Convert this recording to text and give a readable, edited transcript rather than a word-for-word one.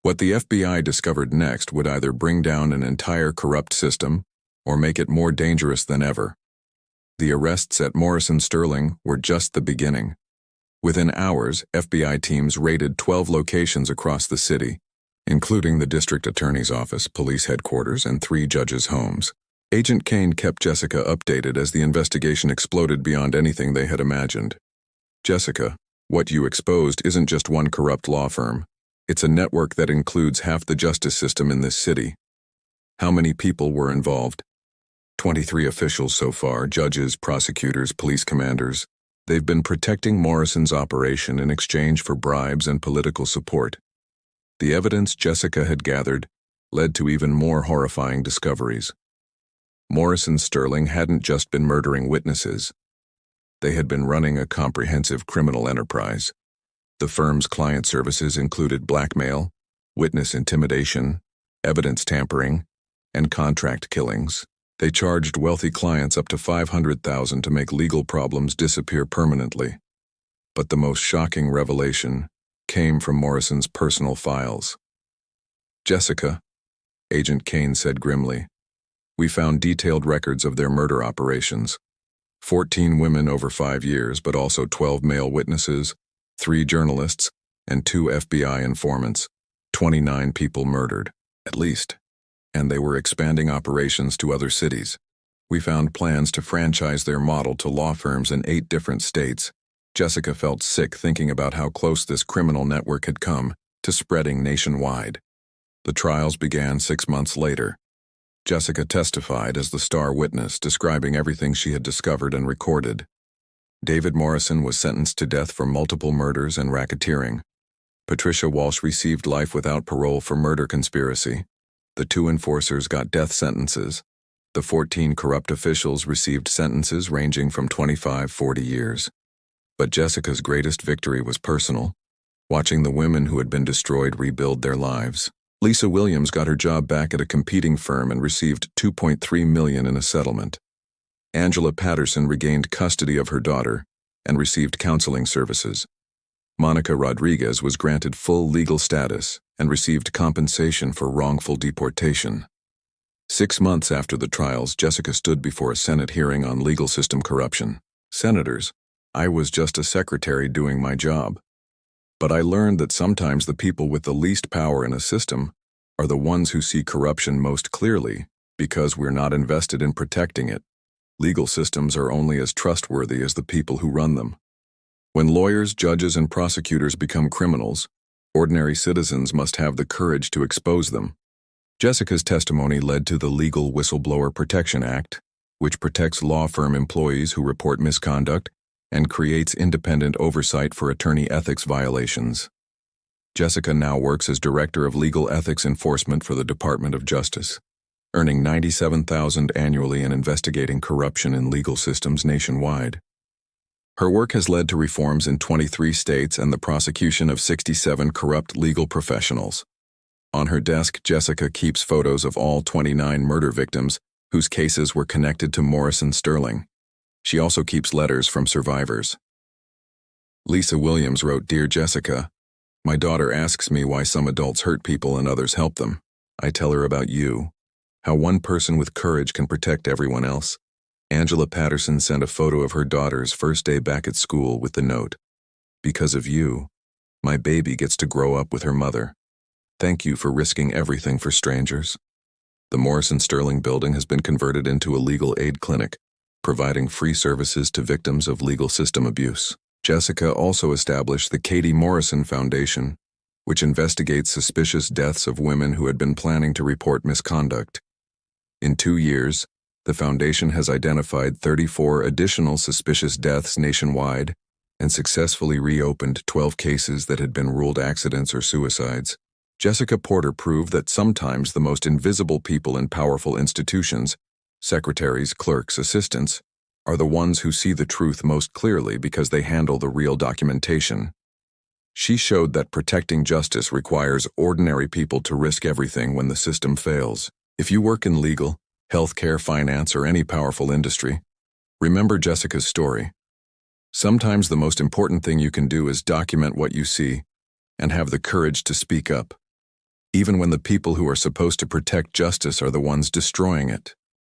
What the FBI discovered next would either bring down an entire corrupt system or make it more dangerous than ever. The arrests at Morrison Sterling were just the beginning. Within hours, FBI teams raided 12 locations across the city, including the district attorney's office, police headquarters, and 3 judges' homes. Agent Kane kept Jessica updated as the investigation exploded beyond anything they had imagined. Jessica, what you exposed isn't just one corrupt law firm. It's a network that includes half the justice system in this city. How many people were involved? 23 officials so far, judges, prosecutors, police commanders. They've been protecting Morrison's operation in exchange for bribes and political support. The evidence Jessica had gathered led to even more horrifying discoveries. Morrison Sterling hadn't just been murdering witnesses. They had been running a comprehensive criminal enterprise. The firm's client services included blackmail, witness intimidation, evidence tampering, and contract killings. They charged wealthy clients up to $500,000 to make legal problems disappear permanently. But the most shocking revelation came from Morrison's personal files. Jessica, Agent Kane said grimly, we found detailed records of their murder operations. 14 women over 5 years, but also 12 male witnesses, 3 journalists, and 2 FBI informants. 29 people murdered, at least. And they were expanding operations to other cities. We found plans to franchise their model to law firms in 8 different states. Jessica felt sick thinking about how close this criminal network had come to spreading nationwide. The trials began 6 months later. Jessica testified as the star witness, describing everything she had discovered and recorded. David Morrison was sentenced to death for multiple murders and racketeering. Patricia Walsh received life without parole for murder conspiracy. The 2 enforcers got death sentences. The 14 corrupt officials received sentences ranging from 25–40 years. But Jessica's greatest victory was personal, watching the women who had been destroyed rebuild their lives. Lisa Williams got her job back at a competing firm and received $2.3 million in a settlement. Angela Patterson regained custody of her daughter and received counseling services. Monica Rodriguez was granted full legal status and received compensation for wrongful deportation. 6 months after the trials, Jessica stood before a Senate hearing on legal system corruption. Senators, I was just a secretary doing my job. But I learned that sometimes the people with the least power in a system are the ones who see corruption most clearly because we're not invested in protecting it. Legal systems are only as trustworthy as the people who run them. When lawyers, judges, and prosecutors become criminals, ordinary citizens must have the courage to expose them. Jessica's testimony led to the Legal Whistleblower Protection Act, which protects law firm employees who report misconduct and creates independent oversight for attorney ethics violations. Jessica now works as Director of Legal Ethics Enforcement for the Department of Justice, earning $97,000 annually and investigating corruption in legal systems nationwide. Her work has led to reforms in 23 states and the prosecution of 67 corrupt legal professionals. On her desk, Jessica keeps photos of all 29 murder victims whose cases were connected to Morrison Sterling. She also keeps letters from survivors. Lisa Williams wrote, Dear Jessica, my daughter asks me why some adults hurt people and others help them. I tell her about you, how one person with courage can protect everyone else. Angela Patterson sent a photo of her daughter's first day back at school with the note, Because of you, my baby gets to grow up with her mother. Thank you for risking everything for strangers. The Morrison Sterling building has been converted into a legal aid clinic, providing free services to victims of legal system abuse. Jessica also established the Katie Morrison Foundation, which investigates suspicious deaths of women who had been planning to report misconduct. In 2 years, the foundation has identified 34 additional suspicious deaths nationwide and successfully reopened 12 cases that had been ruled accidents or suicides. Jessica Porter proved that sometimes the most invisible people in powerful institutions, secretaries, clerks, assistants, are the ones who see the truth most clearly because they handle the real documentation. She showed that protecting justice requires ordinary people to risk everything when the system fails. If you work in legal, healthcare, finance, or any powerful industry, remember Jessica's story. Sometimes the most important thing you can do is document what you see and have the courage to speak up. even when the people who are supposed to protect justice are the ones destroying it.